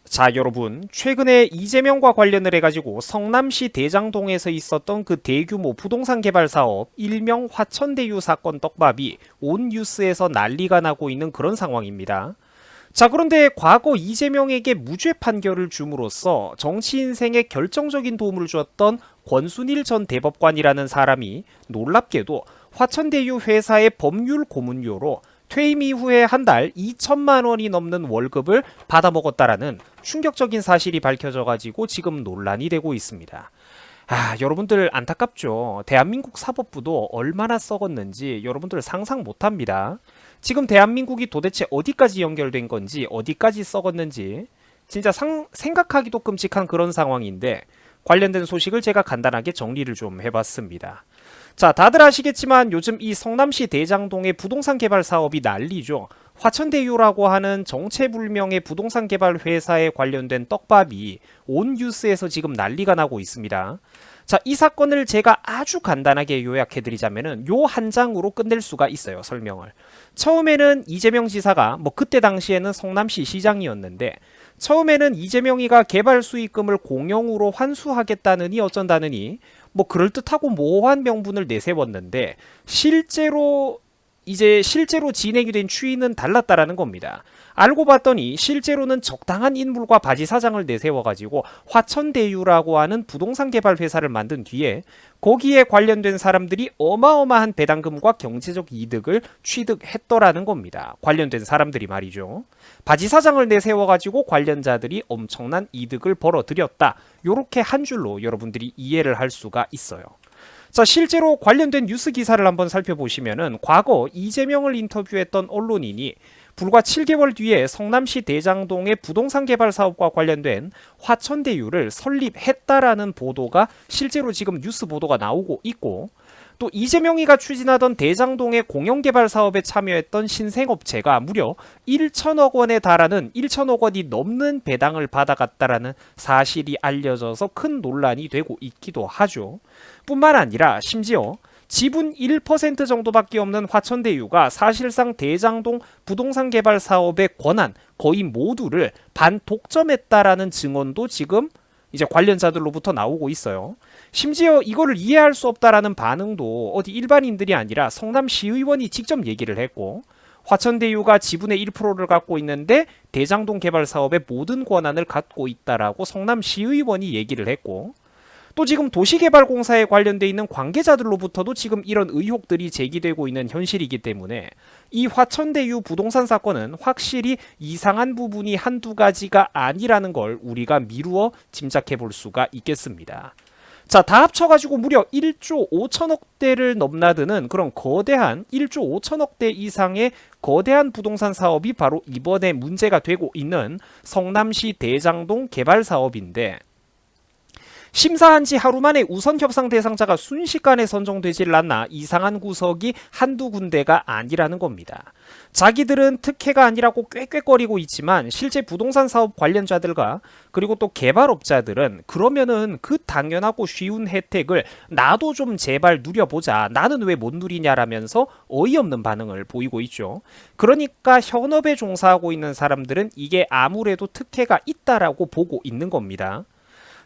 자, 여러분, 최근에 이재명과 관련을 해가지고 성남시 대장동에서 있었던 그 대규모 부동산 개발 사업 일명 화천대유 사건 떡밥이 온 뉴스에서 난리가 나고 있는 그런 상황입니다. 자, 그런데 과거 이재명에게 무죄 판결을 줌으로써 정치 인생에 결정적인 도움을 주었던 권순일 전 대법관이라는 사람이 놀랍게도 화천대유 회사의 법률 고문료로 퇴임 이후에 한 달 2천만 원이 넘는 월급을 받아먹었다라는 충격적인 사실이 밝혀져가지고 지금 논란이 되고 있습니다. 여러분들 안타깝죠. 대한민국 사법부도 얼마나 썩었는지 여러분들 상상 못합니다. 지금 대한민국이 도대체 어디까지 연결된 건지, 어디까지 썩었는지 진짜 생각하기도 끔찍한 그런 상황인데, 관련된 소식을 제가 간단하게 정리를 좀 해봤습니다. 자, 다들 아시겠지만 요즘 이 성남시 대장동의 부동산 개발 사업이 난리죠. 화천대유라고 하는 정체불명의 부동산 개발 회사에 관련된 떡밥이 온 뉴스에서 지금 난리가 나고 있습니다. 자, 이 사건을 제가 아주 간단하게 요약해드리자면은 요 한 장으로 끝낼 수가 있어요, 설명을. 처음에는 이재명 지사가 그때 당시에는 성남시 시장이었는데, 처음에는 이재명이가 개발 수익금을 공영으로 환수하겠다느니 어쩐다느니 그럴듯하고 모호한 명분을 내세웠는데, 실제로 진행이 된 추이는 달랐다라는 겁니다. 알고 봤더니 실제로는 적당한 인물과 바지사장을 내세워가지고 화천대유라고 하는 부동산 개발 회사를 만든 뒤에 거기에 관련된 사람들이 어마어마한 배당금과 경제적 이득을 취득했더라는 겁니다. 관련된 사람들이 말이죠. 바지사장을 내세워가지고 관련자들이 엄청난 이득을 벌어들였다. 요렇게 한 줄로 여러분들이 이해를 할 수가 있어요. 자, 실제로 관련된 뉴스 기사를 한번 살펴보시면은 과거 이재명을 인터뷰했던 언론인이 불과 7개월 뒤에 성남시 대장동의 부동산 개발 사업과 관련된 화천대유를 설립했다라는 보도가 실제로 지금 뉴스 보도가 나오고 있고, 또 이재명이가 추진하던 대장동의 공영개발 사업에 참여했던 신생업체가 무려 1천억 원에 달하는 1천억 원이 넘는 배당을 받아갔다라는 사실이 알려져서 큰 논란이 되고 있기도 하죠. 뿐만 아니라 심지어 지분 1% 정도밖에 없는 화천대유가 사실상 대장동 부동산 개발 사업의 권한 거의 모두를 반독점했다라는 증언도 지금 이제 관련자들로부터 나오고 있어요. 심지어 이거를 이해할 수 없다라는 반응도 어디 일반인들이 아니라 성남시의원이 직접 얘기를 했고, 화천대유가 지분의 1%를 갖고 있는데 대장동 개발 사업의 모든 권한을 갖고 있다라고 성남시의원이 얘기를 했고, 또 지금 도시개발공사에 관련돼 있는 관계자들로부터도 지금 이런 의혹들이 제기되고 있는 현실이기 때문에 이 화천대유 부동산 사건은 확실히 이상한 부분이 한두 가지가 아니라는 걸 우리가 미루어 짐작해 볼 수가 있겠습니다. 자, 다 합쳐가지고 무려 1조 5천억대를 넘나드는 그런 거대한 1조 5천억대 이상의 거대한 부동산 사업이 바로 이번에 문제가 되고 있는 성남시 대장동 개발 사업인데, 심사한 지 하루 만에 우선 협상 대상자가 순식간에 선정되질 않나 이상한 구석이 한두 군데가 아니라는 겁니다. 자기들은 특혜가 아니라고 꾀꾀거리고 있지만 실제 부동산 사업 관련자들과 그리고 또 개발업자들은 그러면은 그 당연하고 쉬운 혜택을 나도 좀 제발 누려보자, 나는 왜 못 누리냐라면서 어이없는 반응을 보이고 있죠. 그러니까 현업에 종사하고 있는 사람들은 이게 아무래도 특혜가 있다라고 보고 있는 겁니다.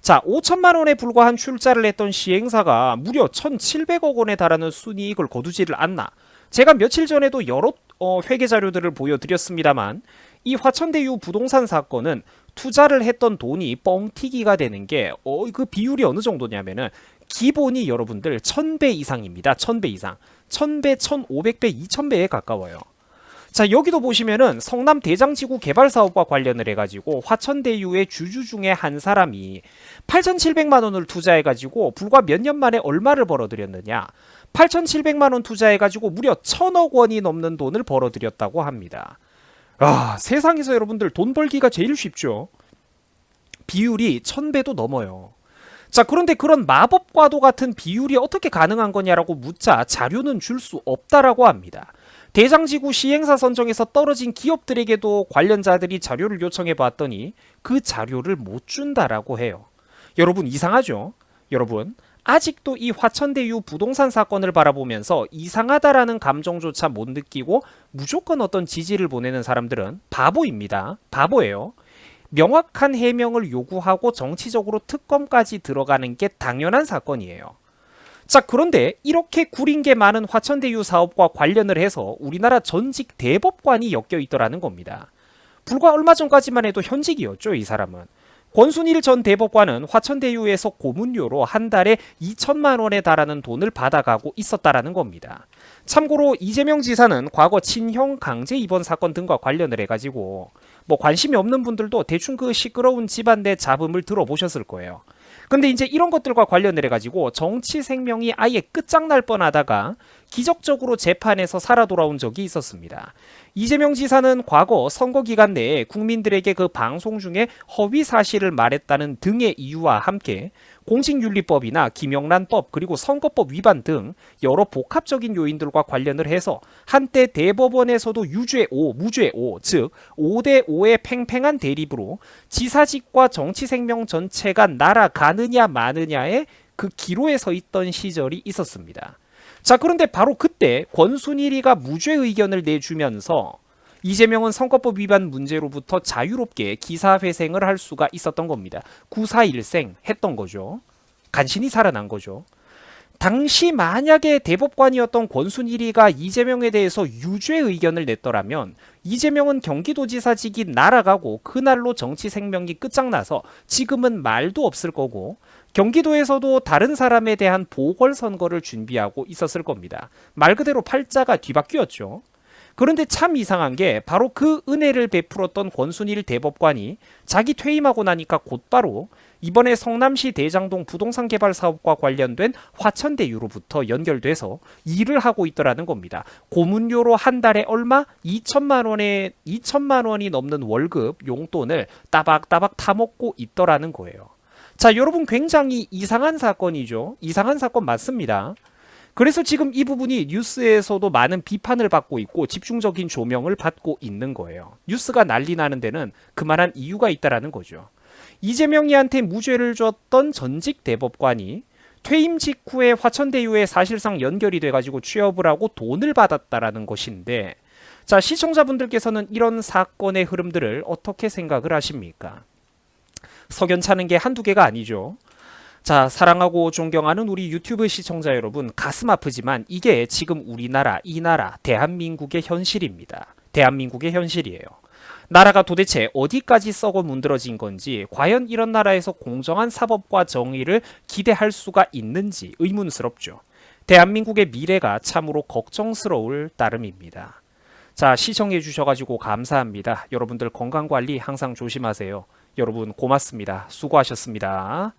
자, 5천만 원에 불과한 출자를 했던 시행사가 무려 1,700억 원에 달하는 순이익을 거두지를 않나. 제가 며칠 전에도 여러 회계 자료들을 보여드렸습니다만, 이 화천대유 부동산 사건은 투자를 했던 돈이 뻥튀기가 되는 게 그 비율이 어느 정도냐면은 기본이 여러분들 1000배 이상입니다. 1000배 이상. 1000배, 1500배, 2000배에 가까워요. 자, 여기도 보시면은 성남 대장지구 개발 사업과 관련을 해가지고 화천대유의 주주 중에 한 사람이 8,700만 원을 투자해가지고 불과 몇 년 만에 얼마를 벌어들였느냐. 8,700만 원 투자해가지고 무려 1,000억 원이 넘는 돈을 벌어들였다고 합니다. 아, 세상에서 여러분들 돈 벌기가 제일 쉽죠. 비율이 1000배도 넘어요. 자, 그런데 그런 마법과도 같은 비율이 어떻게 가능한 거냐라고 묻자 자료는 줄 수 없다라고 합니다. 대장지구 시행사 선정에서 떨어진 기업들에게도 관련자들이 자료를 요청해 봤더니 그 자료를 못 준다라고 해요. 여러분, 이상하죠? 여러분, 아직도 이 화천대유 부동산 사건을 바라보면서 이상하다라는 감정조차 못 느끼고 무조건 어떤 지지를 보내는 사람들은 바보입니다. 바보예요. 명확한 해명을 요구하고 정치적으로 특검까지 들어가는 게 당연한 사건이에요. 자, 그런데 이렇게 구린 게 많은 화천대유 사업과 관련을 해서 우리나라 전직 대법관이 엮여 있더라는 겁니다. 불과 얼마 전까지만 해도 현직이었죠, 이 사람은. 권순일 전 대법관은 화천대유에서 고문료로 한 달에 2천만 원에 달하는 돈을 받아가고 있었다라는 겁니다. 참고로 이재명 지사는 과거 친형 강제 입원 사건 등과 관련을 해가지고 뭐 관심이 없는 분들도 대충 그 시끄러운 집안 내 잡음을 들어보셨을 거예요. 근데 이제 이런 것들과 관련을 해가지고 정치 생명이 아예 끝장날 뻔하다가 기적적으로 재판에서 살아 돌아온 적이 있었습니다. 이재명 지사는 과거 선거 기간 내에 국민들에게 그 방송 중에 허위 사실을 말했다는 등의 이유와 함께 공직윤리법이나 김영란법 그리고 선거법 위반 등 여러 복합적인 요인들과 관련을 해서 한때 대법원에서도 유죄 5, 무죄 5, 즉 5대 5의 팽팽한 대립으로 지사직과 정치 생명 전체가 날아가느냐 마느냐의 그 기로에 서 있던 시절이 있었습니다. 자, 그런데 바로 그때 권순일이가 무죄 의견을 내주면서 이재명은 선거법 위반 문제로부터 자유롭게 기사회생을 할 수가 있었던 겁니다. 구사일생 했던 거죠. 간신히 살아난 거죠. 당시 만약에 대법관이었던 권순일이가 이재명에 대해서 유죄 의견을 냈더라면 이재명은 경기도지사직이 날아가고 그날로 정치 생명이 끝장나서 지금은 말도 없을 거고 경기도에서도 다른 사람에 대한 보궐선거를 준비하고 있었을 겁니다. 말 그대로 팔자가 뒤바뀌었죠. 그런데 참 이상한 게 바로 그 은혜를 베풀었던 권순일 대법관이 자기 퇴임하고 나니까 곧바로 이번에 성남시 대장동 부동산 개발 사업과 관련된 화천대유로부터 연결돼서 일을 하고 있더라는 겁니다. 고문료로 한 달에 얼마? 2천만 원이 넘는 월급 용돈을 따박따박 타먹고 있더라는 거예요. 자, 여러분 굉장히 이상한 사건이죠. 이상한 사건 맞습니다. 그래서 지금 이 부분이 뉴스에서도 많은 비판을 받고 있고 집중적인 조명을 받고 있는 거예요. 뉴스가 난리 나는 데는 그만한 이유가 있다라는 거죠. 이재명이한테 무죄를 줬던 전직 대법관이 퇴임 직후에 화천대유에 사실상 연결이 돼가지고 취업을 하고 돈을 받았다라는 것인데, 자, 시청자분들께서는 이런 사건의 흐름들을 어떻게 생각을 하십니까? 석연찮은 게 한두 개가 아니죠. 자, 사랑하고 존경하는 우리 유튜브 시청자 여러분, 가슴 아프지만 이게 지금 우리나라, 이 나라, 대한민국의 현실입니다. 대한민국의 현실이에요. 나라가 도대체 어디까지 썩어 문드러진 건지, 과연 이런 나라에서 공정한 사법과 정의를 기대할 수가 있는지 의문스럽죠. 대한민국의 미래가 참으로 걱정스러울 따름입니다. 자, 시청해 주셔가지고 감사합니다. 여러분들 건강관리 항상 조심하세요. 여러분 고맙습니다. 수고하셨습니다.